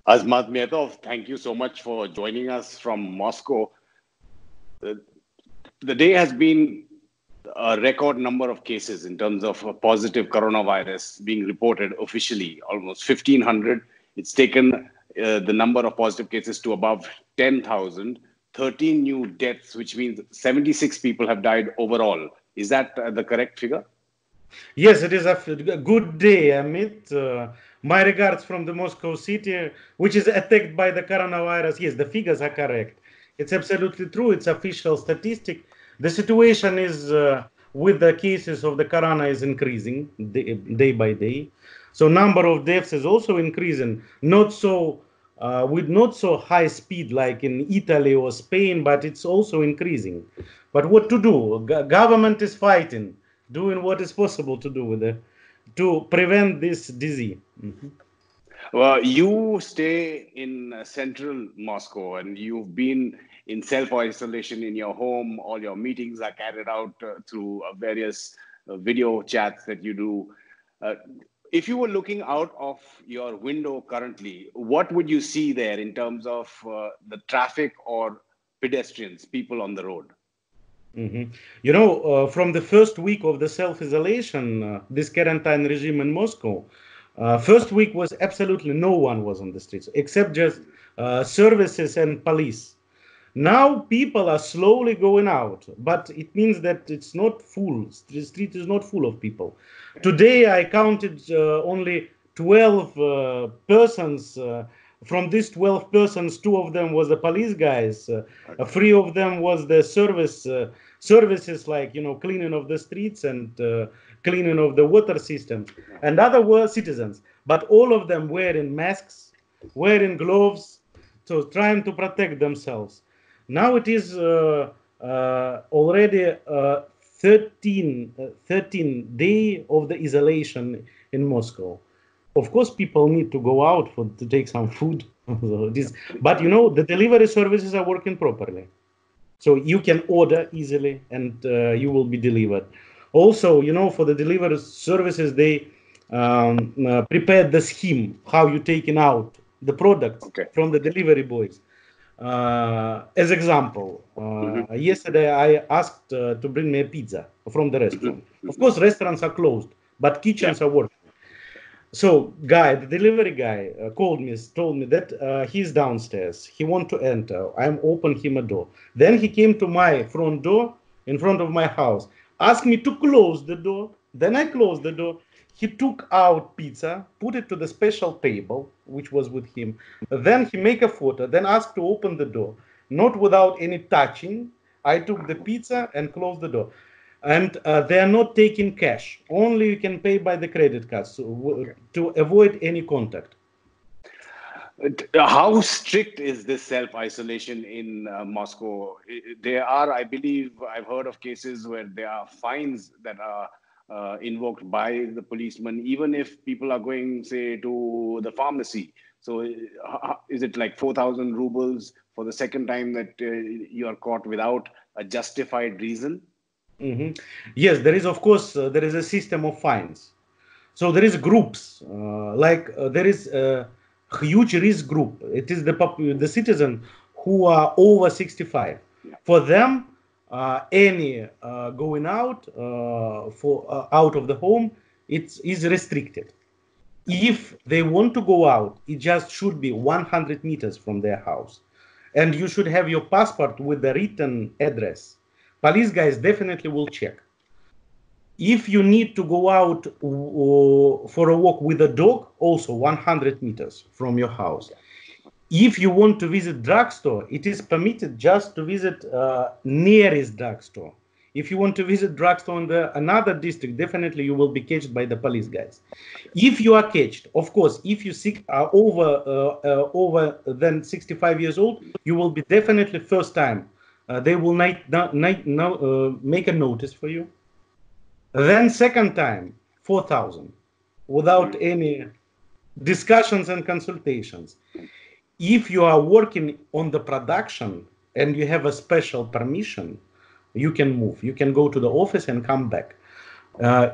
Azmat Metov, thank you so much for joining us from Moscow. The day has been a record number of cases in terms of a positive coronavirus being reported officially, almost 1,500. It's taken the number of positive cases to above 10,000, 13 new deaths, which means 76 people have died overall. Is that the correct figure? Yes, it is a good day, Amit. My regards from the Moscow city, which is attacked by the coronavirus. Yes, the figures are correct. It's absolutely true. It's official statistic. The situation is with the cases of the corona is increasing day by day. So number of deaths is also increasing. Not so with not so high speed like in Italy or Spain, but it's also increasing. But what to do? Government is fighting, doing what is possible to do with it to prevent this disease. Well, you stay in central Moscow and you've been in self-isolation in your home. All your meetings are carried out through various video chats that you do. If you were looking out of your window currently, what would you see there in terms of the traffic or pedestrians, people on the road? You know, from the first week of the self-isolation, this quarantine regime in Moscow, first week was absolutely no one was on the streets except just services and police. Now people are slowly going out, but it means that it's not full. The street is not full of people. Today I counted only 12 persons. From these 12 persons, 2 of them was the police guys. 3 of them was the services like, you know, cleaning of the streets and cleaning of the water systems. And other were citizens. But all of them wearing masks, wearing gloves, so trying to protect themselves. Now it is already 13 day of the isolation in Moscow. Of course, people need to go out to take some food. But you know, the delivery services are working properly. So you can order easily and you will be delivered. Also, you know, for the delivery services, they prepared the scheme, how you taking out the products from the delivery boys. As example, yesterday I asked to bring me a pizza from the restaurant. Of course, restaurants are closed, but kitchens are working. So, the delivery guy called me, told me that he's downstairs. He wants to enter. I'm open him a door. Then he came to my front door in front of my house, asked me to close the door. Then I closed the door. He took out pizza, put it to the special table, which was with him. Then he make a photo, then asked to open the door. Not without any touching. I took the pizza and closed the door. And they are not taking cash. Only you can pay by the credit card to avoid any contact. How strict is this self-isolation in Moscow? There are, I believe, I've heard of cases where there are fines that are invoked by the policeman, even if people are going, say, to the pharmacy. So is it like 4,000 rubles for the second time that you are caught without a justified reason? Yes, there is, of course, there is a system of fines. So there is groups, there is a huge risk group. It is the citizen who are over 65. For them, any going out out of the home, it is restricted. If they want to go out, it just should be 100 meters from their house. And you should have your passport with the written address. Police guys definitely will check. If you need to go out for a walk with a dog, also 100 meters from your house. If you want to visit drugstore, it is permitted just to visit nearest drugstore. If you want to visit drugstore in another district, definitely you will be catched by the police guys. If you are catched, of course, if you are over than 65 years old, you will be definitely first time. They will make a notice for you. Then second time, 4,000, without any discussions and consultations. If you are working on the production and you have a special permission, you can move. You can go to the office and come back.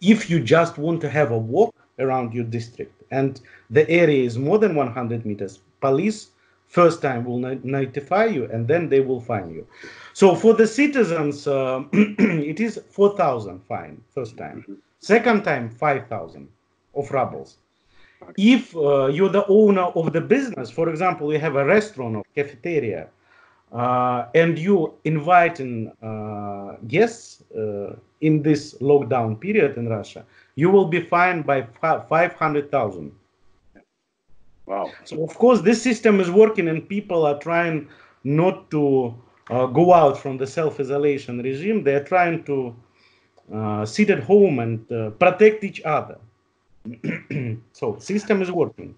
If you just want to have a walk around your district and the area is more than 100 meters, police first time will notify you, and then they will fine you. So for the citizens, it is 4,000 fine first time. Second time, 5,000 of rubles. If you're the owner of the business, for example, you have a restaurant or cafeteria, and you inviting guests in this lockdown period in Russia, you will be fined by 500,000. Wow. So of course this system is working, and people are trying not to go out from the self-isolation regime. They're trying to sit at home and protect each other. So system is working.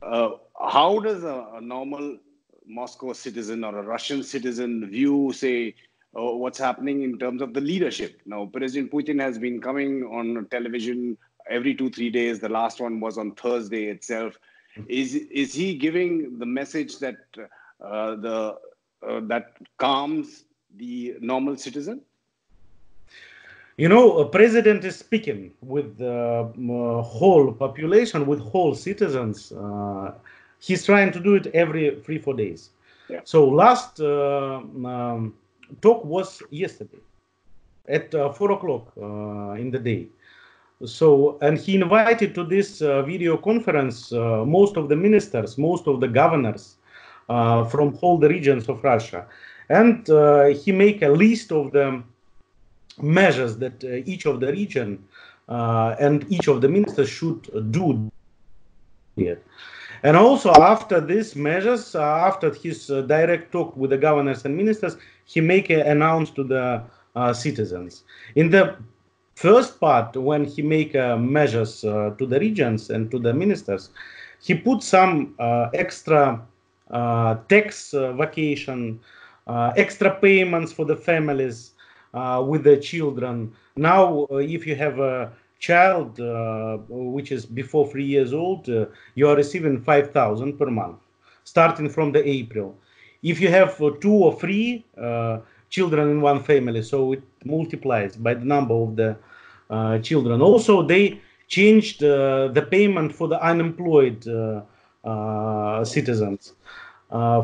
Uh, how does a normal Moscow citizen or a Russian citizen view, say, what's happening in terms of the leadership? Now, President Putin has been coming on television every 2-3 days. The last one was on Thursday itself. Is he giving the message that that calms the normal citizen? You know, a president is speaking with the whole population, with whole citizens. He's trying to do it every 3-4 days. Yeah. So last talk was yesterday at 4 o'clock in the day. So, and he invited to this video conference most of the ministers, most of the governors from all the regions of Russia, and he make a list of the measures that each of the region and each of the ministers should do. And also after these measures, after his direct talk with the governors and ministers, he make an announce to the citizens. In the first part, when he make measures to the regions and to the ministers, he put some extra tax vacation, extra payments for the families with the children. Now, if you have a child which is before 3 years old, you are receiving 5,000 per month, starting from the April. If you have 2 or 3 children in one family, so it multiplies by the number of the children. Also, they changed the payment for the unemployed citizens.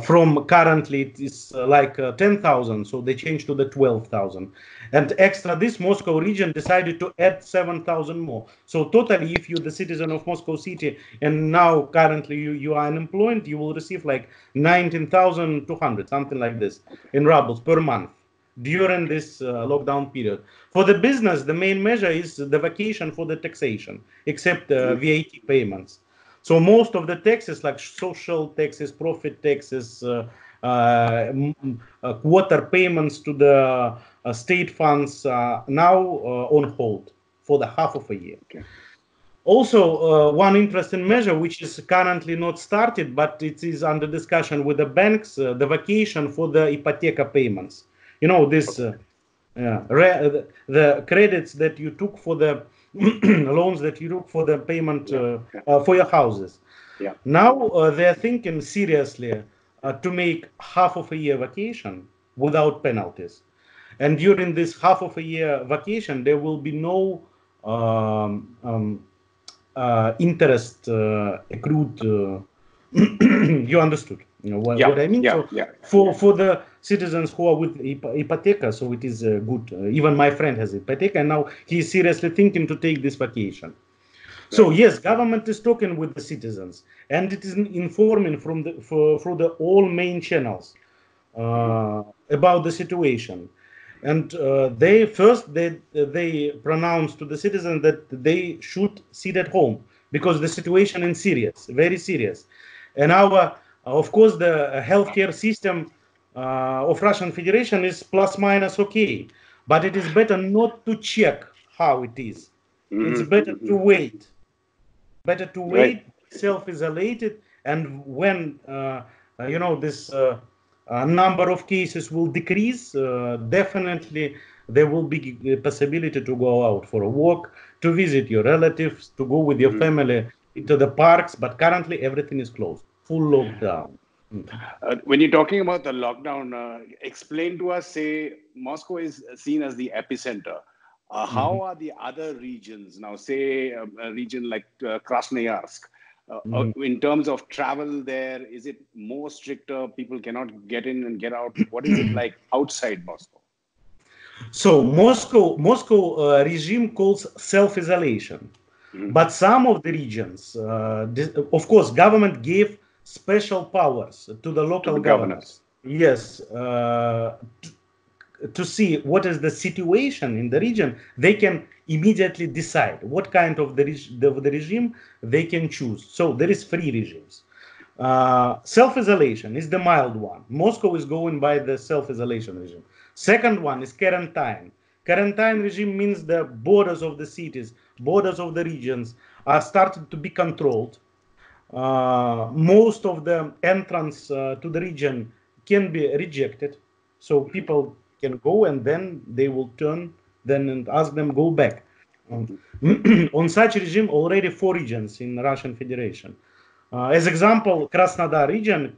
From currently it is like 10,000, so they changed to the 12,000. And extra, this Moscow region decided to add 7,000 more. So totally, if you're the citizen of Moscow city and now currently you are unemployed, you will receive like 19,200, something like this, in rubles per month during this lockdown period. For the business, the main measure is the vacation for the taxation, except VAT payments. So most of the taxes, like social taxes, profit taxes, quarter payments to the state funds, now on hold for the half of a year. Okay. Also, one interesting measure, which is currently not started, but it is under discussion with the banks, the vacation for the hypotheca payments. You know, this the credits that you took for the loans that you took for the payment for your houses. Yeah. Now they're thinking seriously to make half of a year vacation without penalties. And during this half of a year vacation, there will be no interest accrued. You understood, you know, what I mean? So for the citizens who are with hypotheca, so it is good. Even my friend has hypotheca, and now he's seriously thinking to take this vacation. So yes, government is talking with the citizens, and it is informing from through the all main channels about the situation. And they pronounced to the citizens that they should sit at home because the situation is serious, very serious. And our, of course, the healthcare system of Russian Federation is plus minus okay, but it is better not to check how it is. It's better to wait. Better to wait, self-isolated, and when you know this number of cases will decrease, definitely there will be a possibility to go out for a walk, to visit your relatives, to go with your family into the parks. But currently everything is closed, full lockdown. When you're talking about the lockdown, explain to us, say, Moscow is seen as the epicenter. How are the other regions now, say a region like Krasnoyarsk? In terms of travel there, is it more stricter? People cannot get in and get out. What is it like outside Moscow? So Moscow regime calls self-isolation, but some of the regions, of course, government gave special powers to the To local the governors. governors. Yes, to see what is the situation in the region, they can immediately decide what kind of the regime they can choose. So there is three regimes. Self-isolation is the mild one. Moscow is going by the self-isolation regime. Second one is quarantine. Quarantine regime means the borders of the cities, borders of the regions are started to be controlled. Most of the entrance to the region can be rejected, so people can go and then they will turn then and ask them go back. On such regime, already four regions in Russian Federation. As example, Krasnodar region,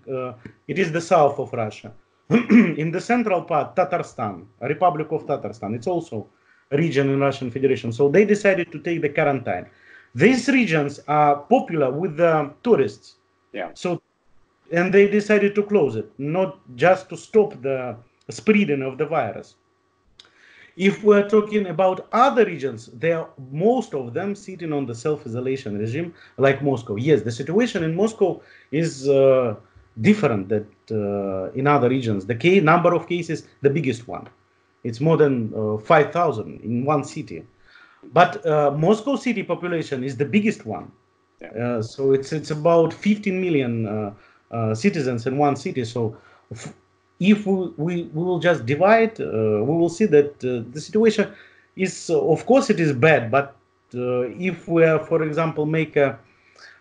it is the south of Russia. In the central part, Tatarstan, Republic of Tatarstan, it's also a region in Russian Federation. So they decided to take the quarantine. These regions are popular with the tourists. Yeah. So, and they decided to close it, not just to stop the spreading of the virus. If we're talking about other regions, most of them sitting on the self-isolation regime, like Moscow. Yes, the situation in Moscow is different than in other regions. The number of cases, the biggest one, it's more than 5,000 in one city. But Moscow city population is the biggest one. Yeah. So it's about 15 million citizens in one city. So if we will just divide, we will see that the situation is, of course, it is bad. But if we, for example, make a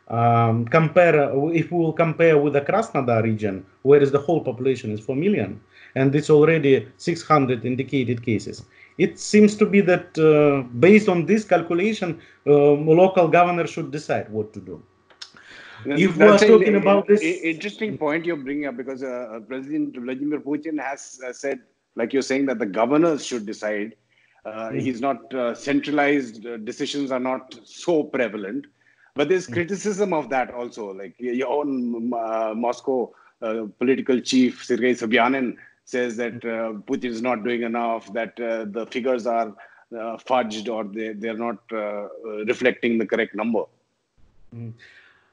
if we will compare with the Krasnodar region, where is the whole population is 4 million, and it's already 600 indicated cases. It seems to be that based on this calculation, local governor should decide what to do. If we are That's talking about an this, interesting point you're bringing up, because President Vladimir Putin has said, like you're saying, that the governors should decide. He's not centralized decisions are not so prevalent, but there's criticism of that also. Like your own Moscow political chief Sergei Sobyanin says that Putin is not doing enough, that the figures are fudged, or they're not reflecting the correct number.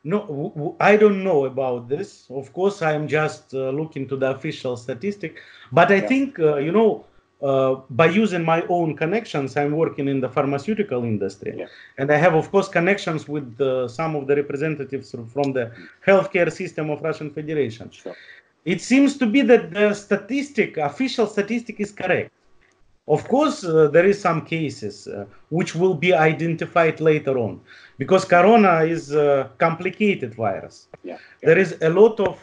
no, I don't know about this. Of course, I'm just looking to the official statistic. But I think, by using my own connections, I'm working in the pharmaceutical industry. Yeah. And I have, of course, connections with some of the representatives from the healthcare system of Russian Federation. Sure. It seems to be that the official statistic is correct. Of course, there is some cases which will be identified later on, because corona is a complicated virus. Yeah. There is a lot of,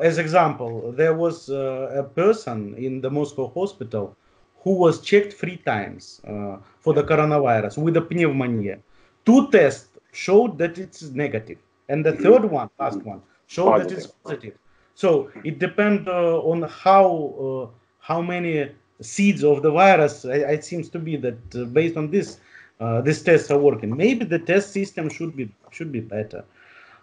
as example, there was a person in the Moscow hospital who was checked 3 times for the coronavirus with a pneumonia. 2 tests showed that it's negative, and the third one, last one, showed that it's positive. So it depends on how many seeds of the virus. It seems to be that based on this, these tests are working. Maybe the test system should be better.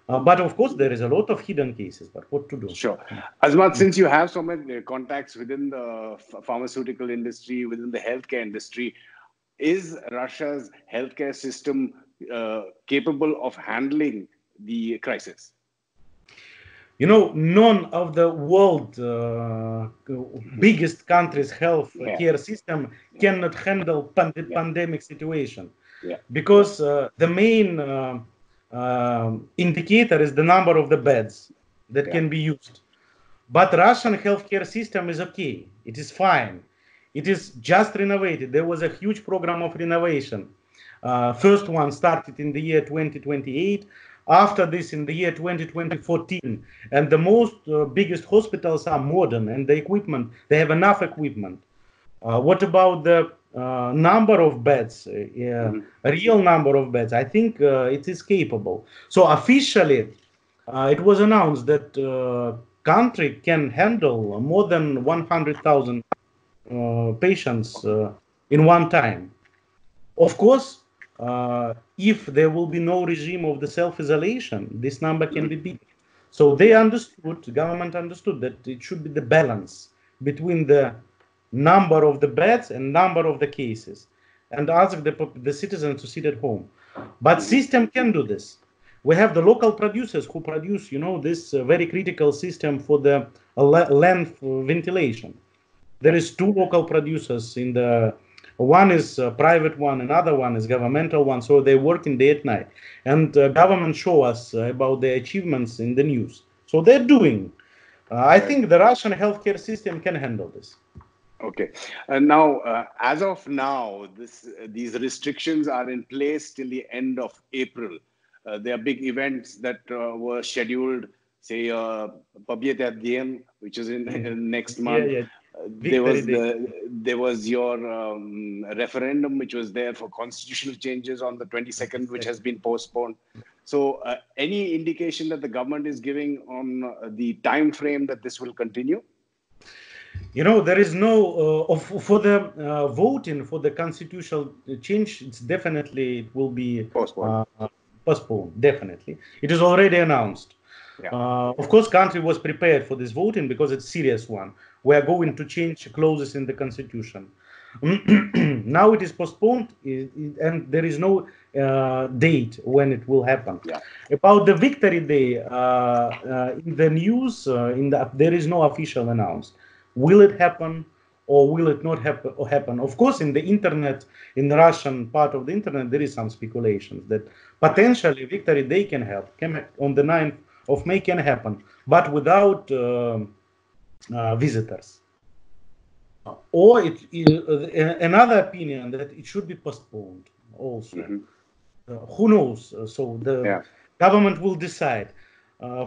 But of course, there is a lot of hidden cases. But what to do? Sure. Azmat, since you have so many contacts within the pharmaceutical industry, within the healthcare industry, is Russia's healthcare system capable of handling the crisis? You know, none of the world biggest countries' health care system cannot handle pandemic situation, because the main indicator is the number of the beds that can be used. But Russian healthcare system is okay. It is fine. It is just renovated. There was a huge program of renovation. First one started in the year 2028. After this, in the year 2014, and the most biggest hospitals are modern, and the equipment, they have enough equipment. What about the number of beds, real number of beds? I think it is capable. So officially, it was announced that country can handle more than 100,000 patients in one time. Of course, if there will be no regime of the self-isolation, this number can be big. So they understood, the government understood that it should be the balance between the number of the beds and number of the cases, and ask the citizens to sit at home. But system can do this. We have the local producers who produce, this very critical system for the land ventilation. There is two local producers in the one is a private one, another one is governmental one. So they work in day and night, and government show us about their achievements in the news. So they're doing. I think the Russian healthcare system can handle this. Okay. Now, as of now, these restrictions are in place till the end of April. There are big events that were scheduled, say, Pobeda Dyen, which is in next month. Yeah. There was your referendum, which was there for constitutional changes on the 22nd, which has been postponed. So, any indication that the government is giving on the time frame that this will continue? There is no for the voting for the constitutional change. It will be postponed. Definitely, it is already announced. Yeah. Of course, country was prepared for this voting because it's a serious one. We are going to change clauses in the constitution. Now it is postponed, and there is no date when it will happen. Yeah. About the Victory Day, in the news, there is no official announced. Will it happen or will it not happen? Of course, in the internet, in the Russian part of the internet, there is some speculations that potentially Victory Day can on the 9th of May can happen, but without visitors. Or another opinion that it should be postponed also. Who knows? So the government will decide.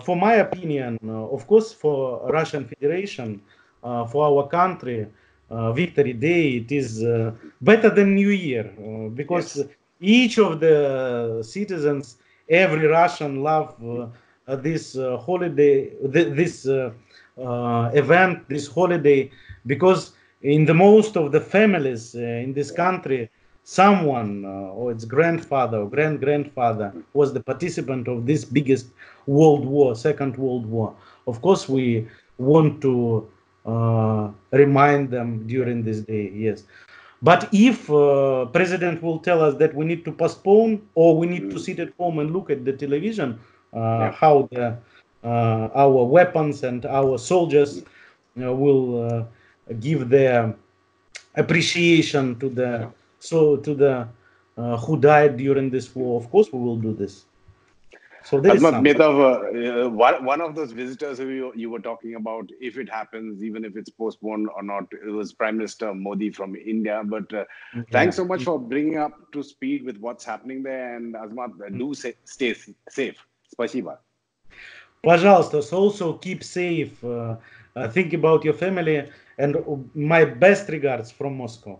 For my opinion, of course, for Russian Federation, for our country, Victory Day, it is better than New Year, because each of the citizens, every Russian love this holiday, this event, this holiday, because in the most of the families in this country, someone or its grandfather or grandfather was the participant of this biggest world war, Second World War. Of course, we want to remind them during this day, yes. But if president will tell us that we need to postpone or we need to sit at home and look at the television, how our weapons and our soldiers will give their appreciation to the who died during this war, of course we will do this. So Azmat Metov, one of those visitors who you were talking about, if it happens, even if it's postponed or not, it was Prime Minister Modi from India. But thanks so much for bringing up to speed with what's happening there. And Azmat, do stay safe. Спасибо. Пожалуйста, so also keep safe. Think about your family, and my best regards from Moscow.